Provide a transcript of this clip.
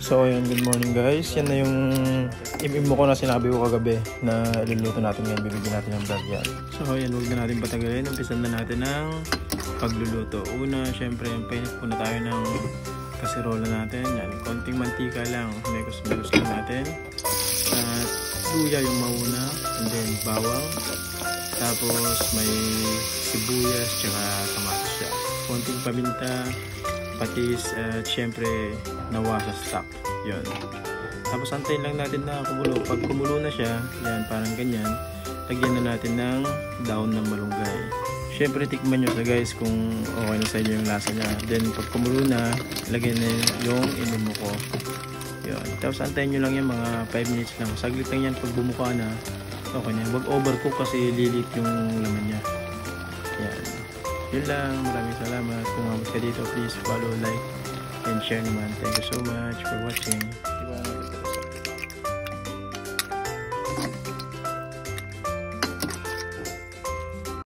So ayun, good morning guys. Yan na yung imimo ko na sinabi ko kagabi na iluluto natin ngayon. Bibigyan natin ng vlog yan. So ayan, huwag na natin patagalin. Umpisan na natin ng pagluluto. Una, syempre, painit muna tayo ng kasirola natin. Yan, konting mantika lang. Mekos-mekos lang natin. At luya yung mauna. And then bawang. Tapos may sibuyas tsaka kamatis siya. Konting paminta, patis, at syempre nawa sa stock. Yun. Tapos antayin lang natin na kumulo. Pag kumulo na siya, yan, parang ganyan, lagyan na natin ng daon ng malunggay. Syempre tikman nyo sa guys kung okay na sa inyo yung lasa niya. Then pag kumulo na, lagyan na yung inimo ko. Yun. Tapos antayin nyo lang yan mga 5 minutes lang. Saglit lang yan pag bumuka na. Okay na. Wag overcook kasi lilit yung laman niya. Yan. Yun lang. Maraming salamat. Kung abot ka dito, please follow, like, and share naman. Thank you so much for watching.